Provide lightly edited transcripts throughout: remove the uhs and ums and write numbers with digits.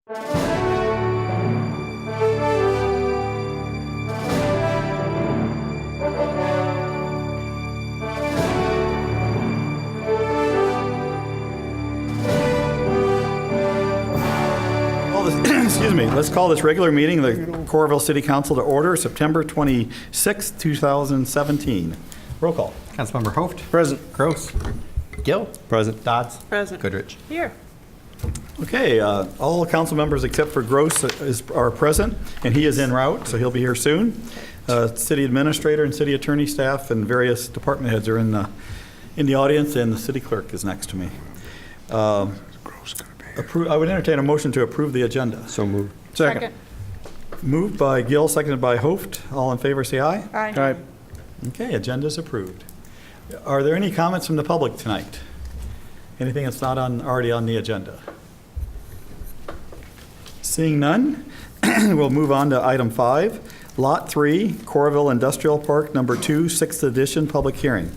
Excuse me. Let's call this regular meeting of the Coralville City Council to order, September 26, 2017. Roll call. Councilmember Hoft. Present. Gross. Gill. Present. Dodds. Present. Goodrich. Here. Okay, all council members except for Gross are present, and he is en route, so he'll be here soon. City administrator and city attorney staff and various department heads are in the audience, and the city clerk is next to me. I would entertain a motion to approve the agenda. So moved. Second. Moved by Gill, seconded by Hoft. All in favor, say aye. Aye. Aye. Okay, agenda is approved. Are there any comments from the public tonight? Anything that's not already on the agenda? Seeing none, we'll move on to item 5, Lot 3, Coralville Industrial Park, number 2, 6th edition, public hearing.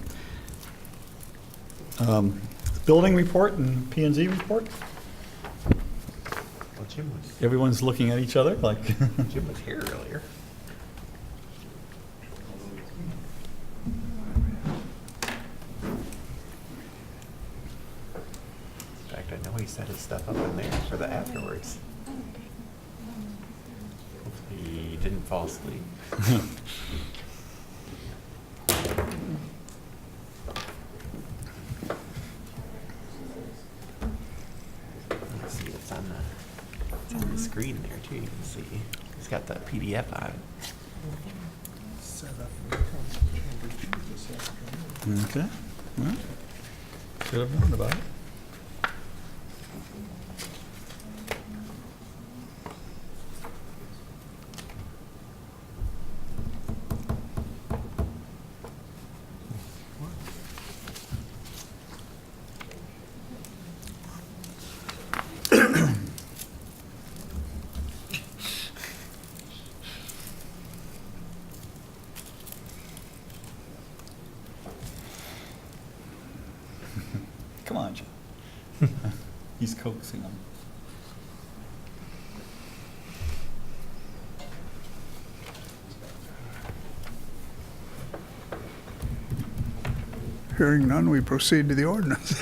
Building report and P&Z report. Well, Jim was, Everyone's looking at each other like. Jim was here earlier. In fact, I know he set his stuff up in there for the afterwards. Hopefully he didn't fall asleep. Let's see, it's on the screen there too. You can see he's got the PDF on it. Okay. Well, should have known about it. Come on, Joe. He's coaxing them. Hearing none, we proceed to the ordinance.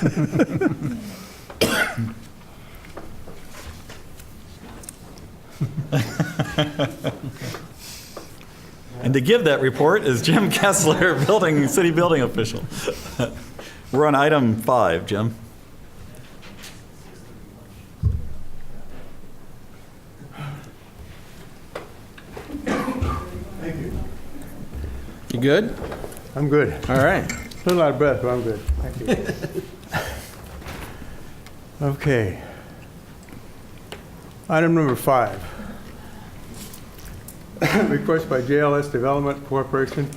And to give that report is Jim Kessler, city building official. We're on item 5, Jim. Thank you. You good? I'm good. All right. A little out of breath, but I'm good. Thank you. Okay. Item number 5. Request by JLS Development Corporation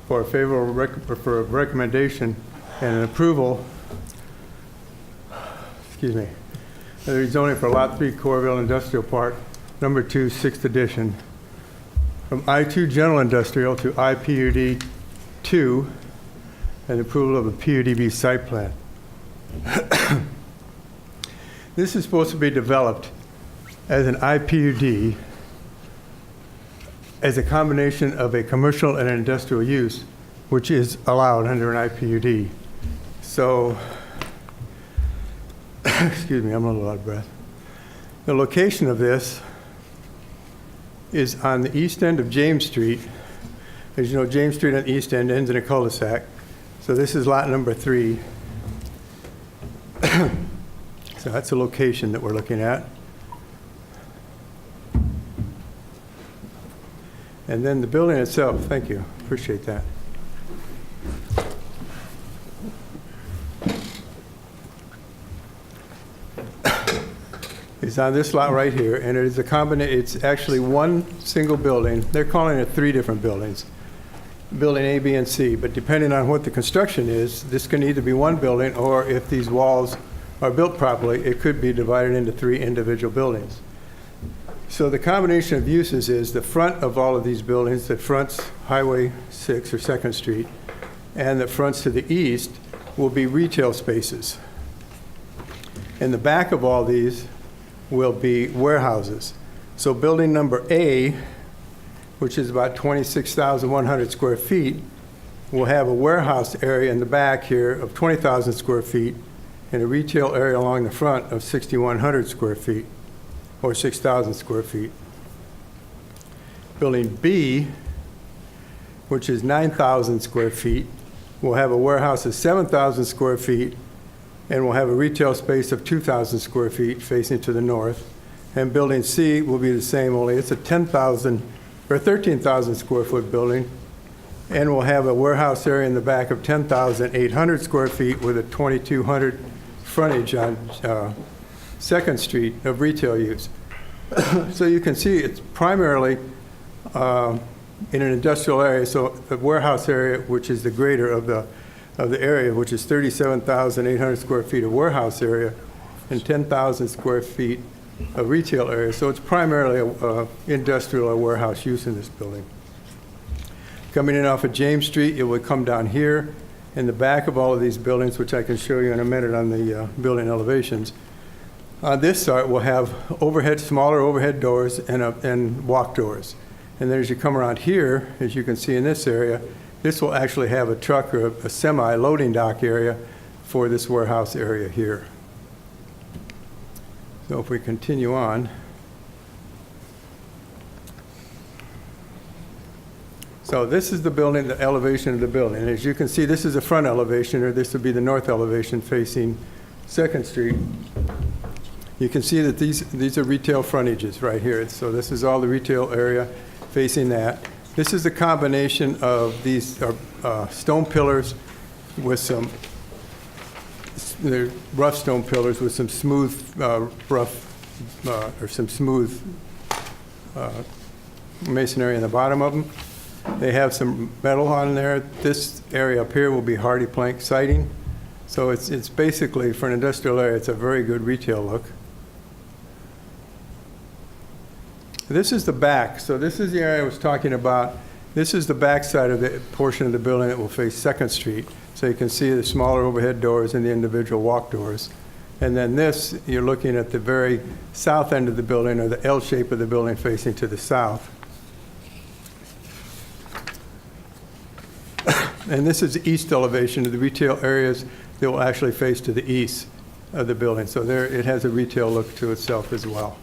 for a favorable recommendation and an approval, of the rezoning for Lot 3 Coralville Industrial Park, number 2, 6th edition, from I2 General Industrial to IPUD 2, and approval of a PUDB site plan. This is supposed to be developed as an IPUD as a combination of a commercial and an industrial use, which is allowed under an IPUD. So, excuse me, I'm a little out of breath. The location of this is on the east end of James Street. As you know, James Street on the east end ends in a cul-de-sac. So this is lot number 3. So that's the location that we're looking at. And then the building itself, thank you, appreciate that. It's on this lot right here, and it is a combination. It's actually one single building. They're calling it 3 different buildings, building A, B, and C. But depending on what the construction is, this can either be one building, or if these walls are built properly, it could be divided into 3 individual buildings. So the combination of uses is the front of all of these buildings that fronts Highway 6 or 2nd Street, and that fronts to the east will be retail spaces. In the back of all these will be warehouses. So building number A, which is about 26,100 square feet, will have a warehouse area in the back here of 20,000 square feet and a retail area along the front of 6,100 square feet, or 6,000 square feet. Building B, which is 9,000 square feet, will have a warehouse of 7,000 square feet and will have a retail space of 2,000 square feet facing to the north. And building C will be the same, only it's a 10,000 or 13,000 square foot building, and will have a warehouse area in the back of 10,800 square feet with a 2,200 frontage on 2nd Street of retail use. So you can see it's primarily in an industrial area, so the warehouse area, which is the greater of the area, which is 37,800 square feet of warehouse area and 10,000 square feet of retail area. So it's primarily industrial or warehouse use in this building. Coming in off of James Street, it would come down here in the back of all of these buildings, which I can show you in a minute on the building elevations. This site will have smaller overhead doors and walk doors. And then as you come around here, as you can see in this area, this will actually have a truck or a semi loading dock area for this warehouse area here. So if we continue on. So this is the building, the elevation of the building. And as you can see, this is the front elevation, or this would be the north elevation facing 2nd Street. You can see that these are retail frontages right here. So this is all the retail area facing that. This is a combination of these stone pillars with some they're rough stone pillars with some smooth smooth masonry in the bottom of them. They have some metal on there. This area up here will be hardy plank siding. So it's basically, for an industrial area, it's a very good retail look. This is the back. So this is the area I was talking about. This is the back side of the portion of the building that will face 2nd Street. So you can see the smaller overhead doors and the individual walk doors. And then this, you're looking at the very south end of the building, or the L shape of the building facing to the south. And this is the east elevation of the retail areas that will actually face to the east of the building. So there, it has a retail look to itself as well.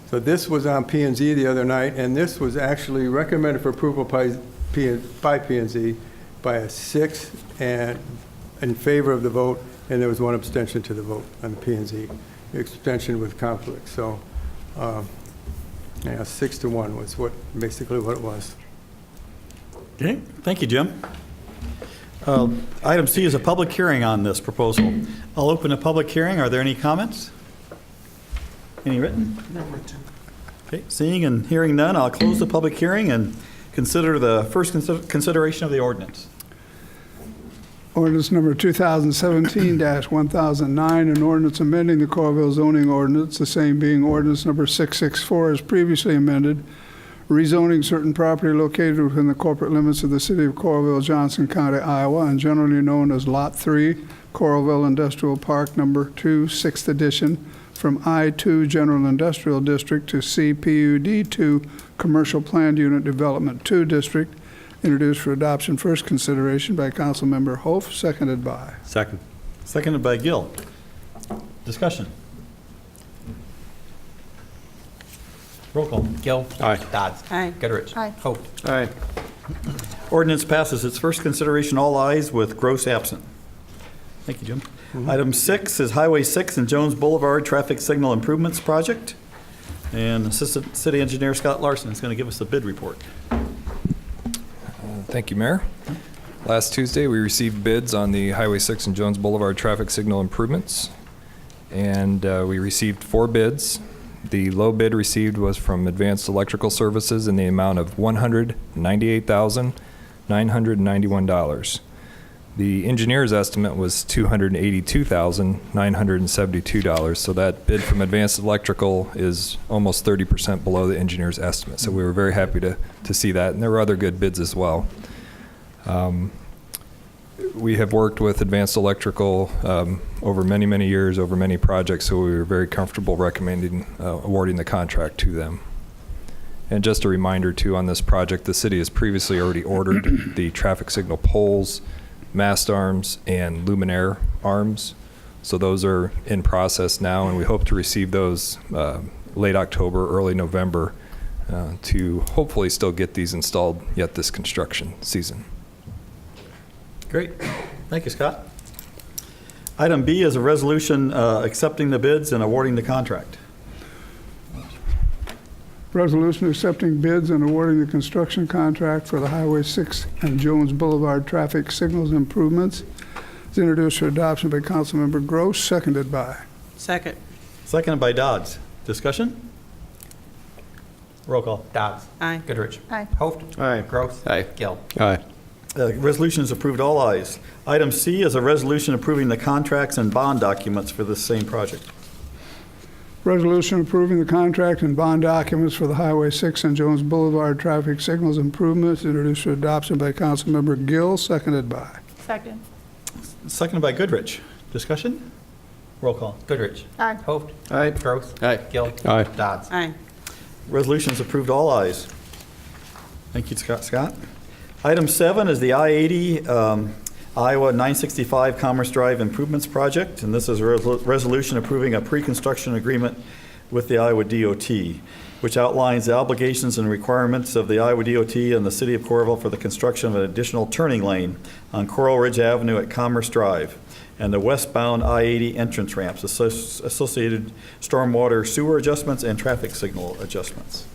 So this was on P&Z the other night, and this was actually recommended for approval by P&Z by a 6 and in favor of the vote, and there was 1 abstention to the vote on the P&Z. Abstention with conflict. So, 6-1 was basically what it was. Okay, thank you, Jim. Item C is a public hearing on this proposal. I'll open a public hearing. Are there any comments? Any written? No written. Okay, seeing and hearing none, I'll close the public hearing and consider the first consideration of the ordinance. Ordinance number 2017-1009, an ordinance amending the Coralville zoning ordinance, the same being ordinance number 664 as previously amended, rezoning certain property located within the corporate limits of the city of Coralville, Johnson County, Iowa, and generally known as Lot 3, Coralville Industrial Park Number 2, 6th edition, from I-2 General Industrial District to CPUD2 Commercial Planned Unit Development 2 District, introduced for adoption first consideration by Councilmember Hof, seconded by. Second. Seconded by Gill. Discussion. Roll call. Gill. Aye. Dodds. Aye. Goodrich. Aye. Hope. Aye. Ordinance passes its first consideration, all ayes, with Gross absent. Thank you, Jim. Item 6 is Highway 6 and Jones Boulevard Traffic Signal Improvements Project. And Assistant City Engineer Scott Larson is going to give us the bid report. Thank you, Mayor. Last Tuesday, we received bids on the Highway 6 and Jones Boulevard traffic signal improvements, and we received 4 bids. The low bid received was from Advanced Electrical Services in the amount of $198,991. The engineer's estimate was $282,972, so that bid from Advanced Electrical is almost 30% below the engineer's estimate. So we were very happy to see that, and there were other good bids as well. We have worked with Advanced Electrical over many, many years, over many projects, so we were very comfortable recommending awarding the contract to them. And just a reminder, too, on this project, the city has previously already ordered the traffic signal poles, mast arms, and luminaire arms. So those are in process now, and we hope to receive those late October, early November, to hopefully still get these installed yet this construction season. Great. Thank you, Scott. Item B is a resolution accepting the bids and awarding the contract. Resolution accepting bids and awarding the construction contract for the Highway 6 and Jones Boulevard traffic signals improvements is introduced for adoption by Councilmember Gross, seconded by. Second. Seconded by Dodds. Discussion? Roll call. Dodds. Aye. Goodrich. Aye. Hoft. Aye. Gross. Aye. Gill. Aye. Resolution is approved, all ayes. Item C is a resolution approving the contracts and bond documents for this same project. Resolution approving the contract and bond documents for the Highway 6 and Jones Boulevard traffic signals improvements introduced for adoption by Councilmember Gill, seconded by. Second. Seconded by Goodrich. Discussion? Roll call. Goodrich. Aye. Hoft. Aye. Gross. Aye. Gill. Aye. Dodds. Aye. Resolution is approved, all ayes. Thank you, Scott. Item 7 is the I-80 Iowa 965 Commerce Drive Improvements Project, and this is a resolution approving a pre-construction agreement with the Iowa DOT, which outlines the obligations and requirements of the Iowa DOT and the City of Coralville for the construction of an additional turning lane on Coral Ridge Avenue at Commerce Drive and the westbound I-80 entrance ramps, associated stormwater sewer adjustments and traffic signal adjustments.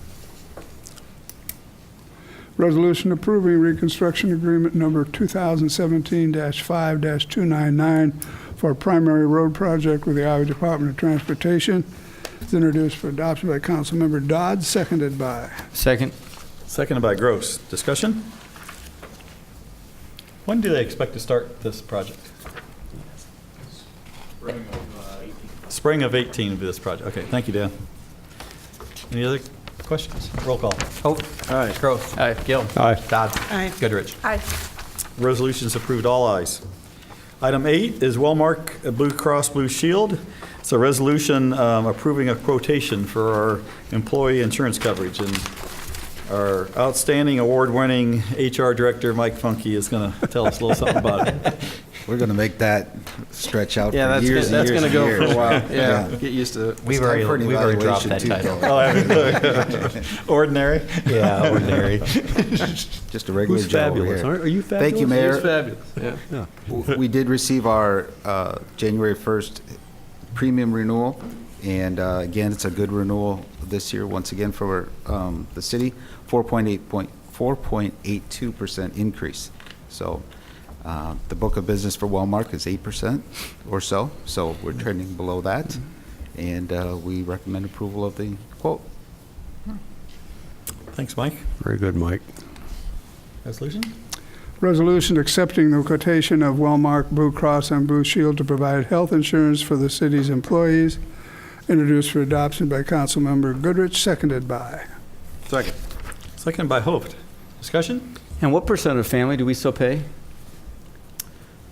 Resolution approving reconstruction agreement number 2017-5-299 for a primary road project with the Iowa Department of Transportation is introduced for adoption by Councilmember Dodd, seconded by. Second. Seconded by Gross. Discussion? When do they expect to start this project? Spring of 18 will be this project. Okay, thank you, Dan. Any other questions? Roll call. Hoft. Aye. Gross. Aye. Gill. Aye. Dodds. Aye. Goodrich. Aye. Resolution is approved, all ayes. Item 8 is Wellmark Blue Cross Blue Shield. It's a resolution approving a quotation for our employee insurance coverage. And our outstanding award-winning HR director, Mike Funky, is going to tell us a little something about it. We're going to make that stretch out Yeah, for years and that's years going to and go years. for a while. Yeah. Yeah, get used to it. We've It's time for an already dropped evaluation, that too. title. Oh, I mean, ordinary? Yeah, ordinary. Just a regular Who's Joe over fabulous? here. Are you fabulous? Thank you, Mayor. It's fabulous. Yeah. We did receive our January 1st premium renewal, and again, it's a good renewal this year, once again, for the city, 4.82% increase. So the book of business for Wellmark is 8% or so we're trending below that, and we recommend approval of the quote. Thanks, Mike. Very good, Mike. Resolution? Resolution accepting the quotation of Wellmark Blue Cross and Blue Shield to provide health insurance for the city's employees, introduced for adoption by Councilmember Goodrich, seconded by. Second. Seconded by Hoft. Discussion? And what percent of family do we still pay?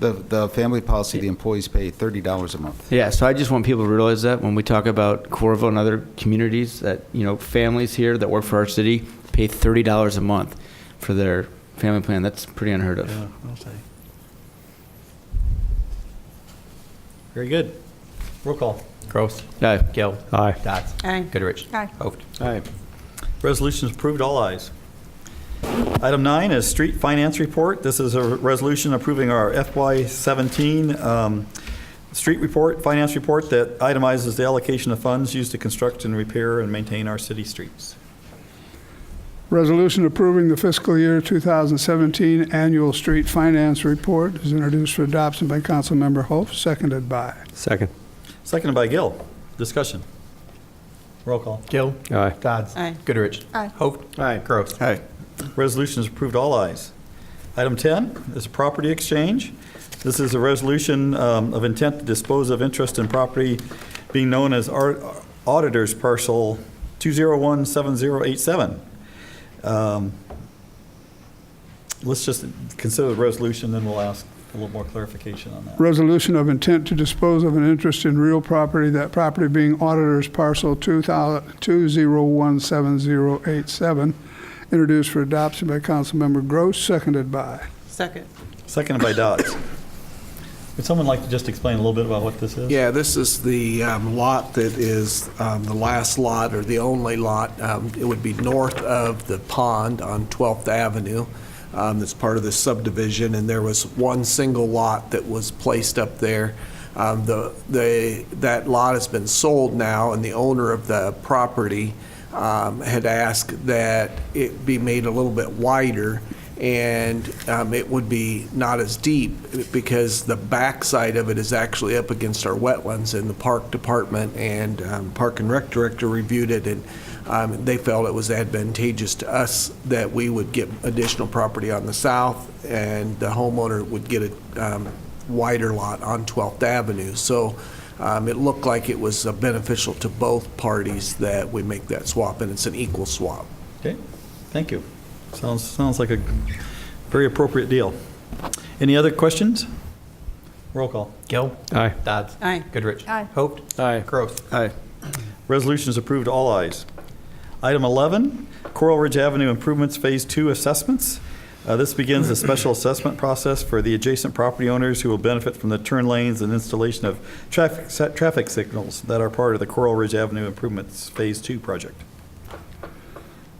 The family policy, the employees pay $30 a month. Yeah, so I just want people to realize that when we talk about Coralville and other communities, that, you know, families here that work for our city pay $30 a month for their family plan. That's pretty unheard of. Yeah, I'll say. Very good. Roll call. Gross. Aye. Gill. Aye. Dodds. Aye. Goodrich. Aye. Hoft. Aye. Resolution is approved, all ayes. Item 9 is street finance report. This is a resolution approving our FY17 street report, finance report that itemizes the allocation of funds used to construct and repair and maintain our city streets. Resolution approving the fiscal year 2017 annual street finance report is introduced for adoption by Councilmember Hof, seconded by. Second. Seconded by Gill. Discussion. Roll call. Gill. Aye. Dodds. Aye. Goodrich. Aye. Hoft. Aye. Gross. Aye. Resolution is approved, all ayes. Item 10 is a property exchange. This is a resolution of intent to dispose of interest in property being known as Auditor's Parcel 2017087. Let's just consider the resolution, then we'll ask A little more clarification on that. Resolution of intent to dispose of an interest in real property, that property being auditor's parcel 2017087, introduced for adoption by Councilmember Gross, seconded by. Second. Seconded by Dodds. Would someone like to just explain a little bit about what this is? Yeah, this is the lot that is the last lot or the only lot. It would be north of the pond on 12th Avenue. That's part of the subdivision, and there was one single lot that was placed up there. That lot has been sold now, and the owner of the property had asked that it be made a little bit wider, and it would be not as deep because the backside of it is actually up against our wetlands, and the park department and Park and Rec director reviewed it, and they felt it was advantageous to us that we would get additional property on the south, and the homeowner would get a wider lot on 12th Avenue. So it looked like it was beneficial to both parties that we make that swap, and it's an equal swap. Okay, thank you. Sounds like a very appropriate deal. Any other questions? Roll call. Gill. Aye. Dodds. Aye. Goodrich. Aye. Hope. Aye. Gross. Aye. Resolution is approved, all ayes. Item 11, Coral Ridge Avenue Improvements Phase 2 assessments. This begins the special assessment process for the adjacent property owners who will benefit from the turn lanes and installation of traffic signals that are part of the Coral Ridge Avenue Improvements Phase 2 project.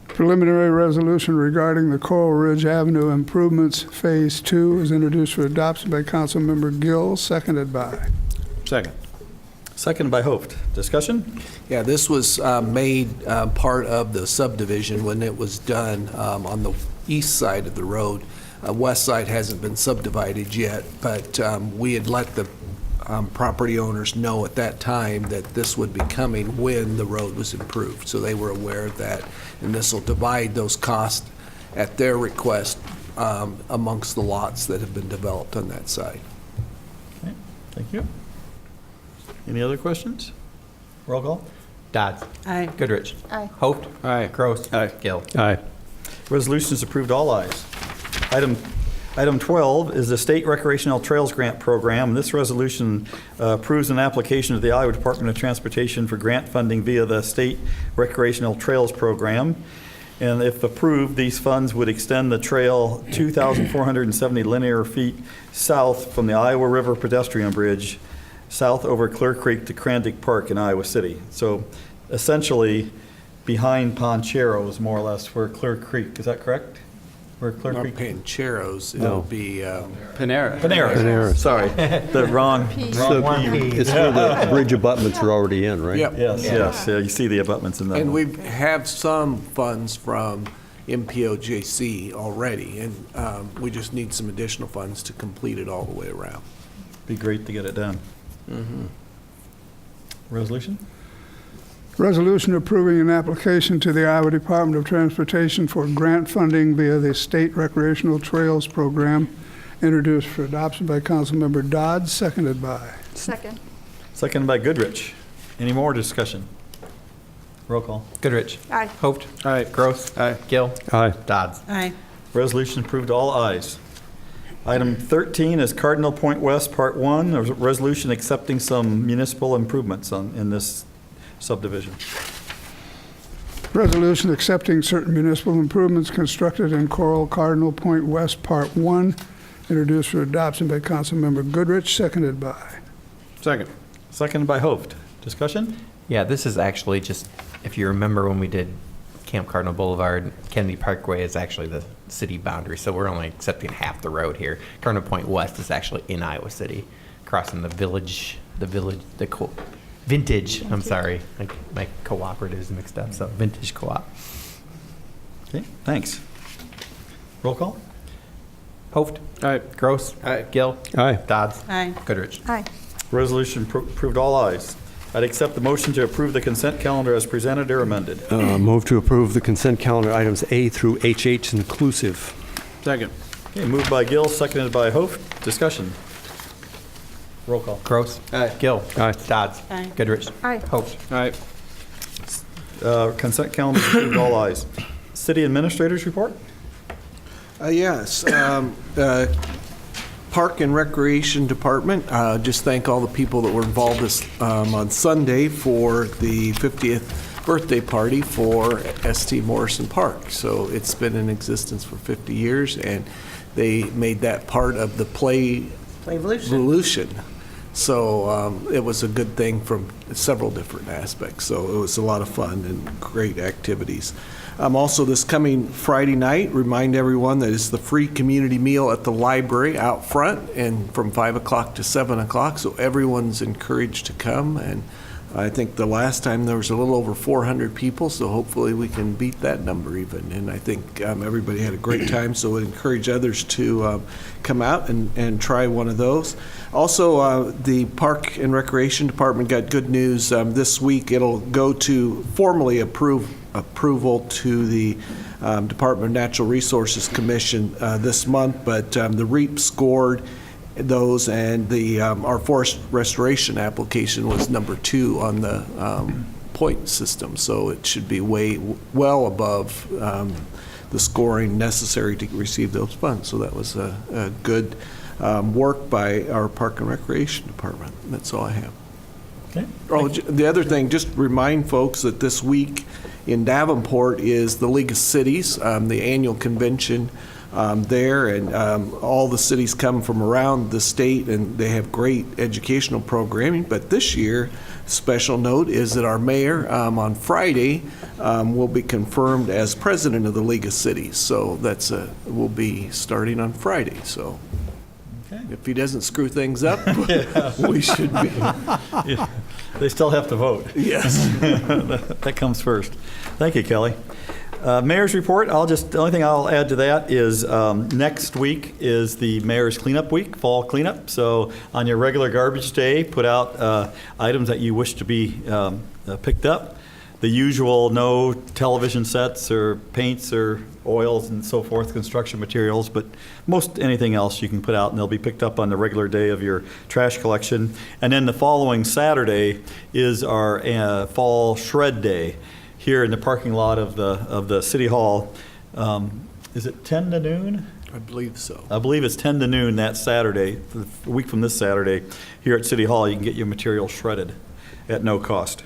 Preliminary resolution regarding the Coral Ridge Avenue Improvements Phase 2 is introduced for adoption by Councilmember Gill, seconded by. Second. Seconded by Hoft. Discussion? Yeah, this was made part of the subdivision when it was done on the east side of the road. West side hasn't been subdivided yet, but we had let the property owners know at that time that this would be coming when the road was improved. So they were aware of that, and this will divide those costs at their request amongst the lots that have been developed on that side. Okay, thank you. Any other questions? Roll call. Dodds. Aye. Goodrich. Aye. Hope. Aye. Gross. Aye. Gill. Aye. Resolution is approved, all ayes. Item 12 is the State Recreational Trails Grant Program. This resolution approves an application to the Iowa Department of Transportation for grant funding via the State Recreational Trails Program. And if approved, these funds would extend the trail 2,470 linear feet south from the Iowa River pedestrian bridge south over Clear Creek to Crandick Park in Iowa City. So essentially, behind Ponchero is more or less where Clear Creek, is that correct? Where Clear Not Creek? Pancheros, No. it'll be, Panera. Panera. Panera. Sorry, the wrong So P. it's where the bridge abutments are already in, right? yep. Yes, yes, yeah, you see the abutments in that. And one. we have some funds from MPOJC already, and we just need some additional funds to complete it all the way around. Be great to get it done. Resolution? Resolution approving an application to the Iowa Department of Transportation for grant funding via the State Recreational Trails Program, introduced for adoption by Councilmember Dodds, seconded by. Second. Seconded by Goodrich. Any more discussion? Roll call. Goodrich. Aye. Hope. Aye. Gross. Aye. Gill. Aye. Dodds. Aye. Resolution approved, all ayes. Item 13 is Cardinal Point West, Part 1, a resolution accepting some municipal improvements in this subdivision. Resolution accepting certain municipal improvements constructed in Coral Cardinal Point West, Part 1, introduced for adoption by Councilmember Goodrich, seconded by. Second. Seconded by Hoft. Discussion? Yeah, this is actually just, if you remember when we did Camp Cardinal Boulevard, Kennedy Parkway is actually the city boundary, so we're only accepting half the road here. Cardinal Point West is actually in Iowa City, crossing the Vintage, I'm sorry, my cooperative is mixed up, so Vintage Co-op. Okay, thanks. Roll call? Hoft. Aye. Gross. Aye. Gill. Aye. Dodds. Aye. Goodrich. Aye. Resolution approved, all ayes. I'd accept the motion to approve the consent calendar as presented or amended. Move to approve the consent calendar items A through HH inclusive. Second. Okay, moved by Gill, seconded by Hoft. Discussion? Roll call. Gross. Aye. Gill. Aye. Dodds. Aye. Goodrich. Aye. Hoft. Aye. Consent calendar approved, all ayes. City Administrators report? Yes. Park and Recreation Department, just thank all the people that were involved on Sunday for the 50th birthday party for St. Morrison Park. So it's been in existence for 50 years, and they made that part of the Playvolution. So it was a good thing from several different aspects. So it was a lot of fun and great activities. Also, this coming Friday night, remind everyone that it's the free community meal at the library out front, and from 5 o'clock to 7 o'clock. So everyone's encouraged to come. And I think the last time there was a little over 400 people, so hopefully we can beat that number even. And I think everybody had a great time, so I encourage others to come out and try one of those. Also, the Park and Recreation Department got good news this week. It'll go to formally approval to the Department of Natural Resources Commission this month, but the REAP scored those, and our forest restoration application was number 2 on the point system, so it should be well above the scoring necessary to receive those funds. So that was a good work by our Park and Recreation Department. That's all I have. Okay. Oh, the other thing, just remind folks that this week in Davenport is the League of Cities, the annual convention there, and all the cities come from around the state, and they have great educational programming. But this year, special note is that our mayor on Friday will be confirmed as president of the League of Cities. So that's will be starting on Friday. So if he doesn't screw things up, we should be. Yeah. They still have to vote. Yes. That comes first. Thank you, Kelly. Mayor's report, the only thing I'll add to that is next week is the Mayor's Cleanup Week, fall cleanup. So on your regular garbage day, put out items that you wish to be picked up. The usual no television sets or paints or oils and so forth, construction materials, but most anything else you can put out, and they'll be picked up on the regular day of your trash collection. And then the following Saturday is our fall shred day here in the parking lot of the City Hall. Is it 10 to noon? I believe so. I believe it's 10 to noon that Saturday, a week from this Saturday, here at City Hall. You can get your material shredded at no cost.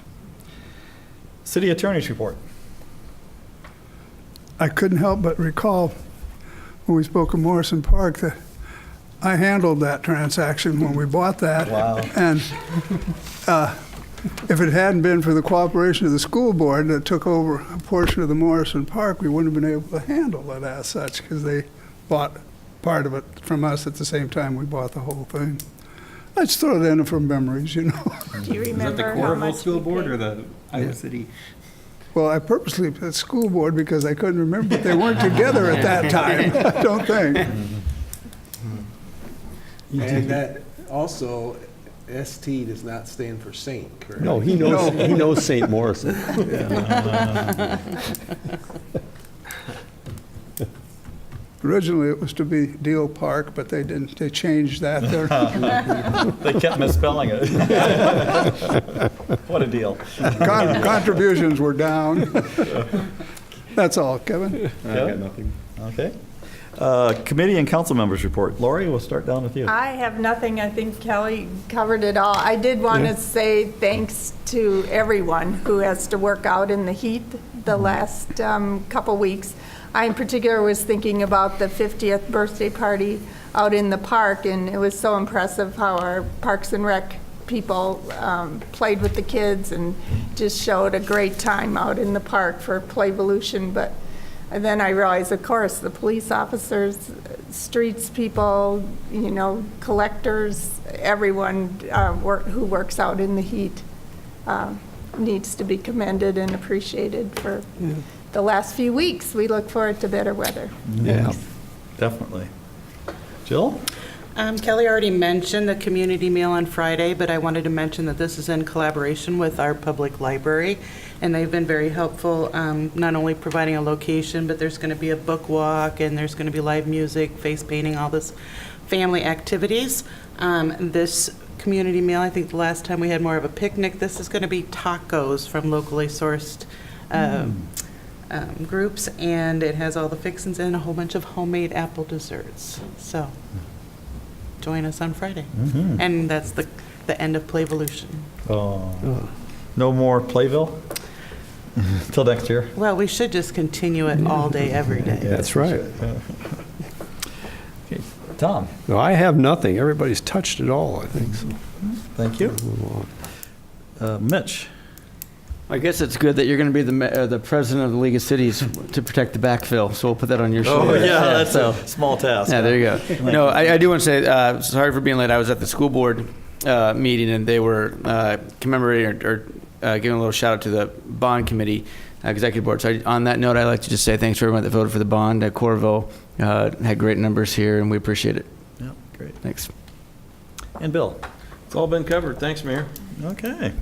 City Attorney's report. I couldn't help but recall when we spoke of Morrison Park that I handled that transaction when we bought that. Wow. And if it hadn't been for the cooperation of the school board that took over a portion of the Morrison Park, we wouldn't have been able to handle it as such, because they bought part of it from us at the same time we bought the whole thing. I just throw it in from memories, you know. Do you remember how much School we Board paid? or the Iowa City? Well, I purposely put school board because I couldn't remember, but they weren't together at that time, I don't think. And that also, ST does not stand for saint, correct? No, he knows St. Morrison. Originally, it was to be Deal Park, but they didn't, they changed that. They kept misspelling it. What a deal. Contributions were down. That's all, Kevin. I got nothing. Okay. Committee and council members report. Lori, we'll start down with you. I have nothing. I think Kelly covered it all. I did want to say thanks to everyone who has to work out in the heat the last couple weeks. I in particular was thinking about the 50th birthday party out in the park, and it was so impressive how our Parks and Rec people played with the kids and just showed a great time out in the park for Playvolution. But and then I realized, of course, the police officers, streets people, you know, collectors, everyone who works out in the heat needs to be commended and appreciated for the last few weeks. We look forward to better weather. Yeah, definitely. Jill? Kelly already mentioned the community meal on Friday, but I wanted to mention that this is in collaboration with our public library, and they've been very helpful, not only providing a location, but there's going to be a book walk, and there's going to be live music, face painting, all this family activities. This community meal, I think the last time we had more of a picnic. This is going to be tacos from locally sourced groups, and it has all the fixings and a whole bunch of homemade apple desserts. So join us on Friday. Mhm. And that's the end of Playvolution. Oh. No more Playville? Till next year? Well, we should just continue it all day, every day. That's right. Okay. Tom, No, I have nothing. Everybody's touched it all, I think, so. thank you. Move on. Mitch? I guess it's good that you're going to be the president of the League of Cities to protect the backfill, so we'll put that on your Oh, shoulder. yeah, that's so. a small task. Yeah, there you go. No, I do want to say, sorry for being late. I was at the school board meeting, and they were commemorating or giving a little shout out to the bond committee, executive board. So on that note, I'd like to just say thanks to everyone that voted for the bond. Coralville had great numbers here, and we appreciate it. Yeah, great. Thanks. And Bill? It's all been covered. Thanks, Mayor. Okay.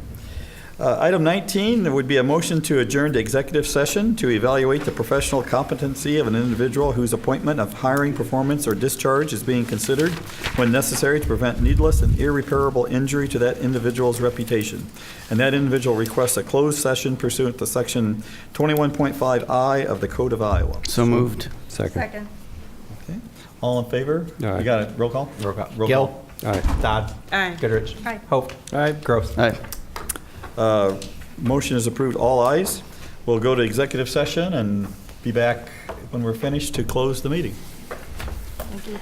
Item 19, there would be a motion to adjourn to executive session to evaluate the professional competency of an individual whose appointment of hiring, performance, or discharge is being considered when necessary to prevent needless and irreparable injury to that individual's reputation. And that individual requests a closed session pursuant to Section 21.5I of the Code of Iowa. So moved. Second. Okay. All in favor? Aye. You got it. Roll call? Roll call. Roll Gill. call. All right. Todd. Aye. Goodrich. Aye. Hope. Aye. Gross. All right. Motion is approved, all ayes. We'll go to executive session and be back when we're finished to close the meeting. Thank you.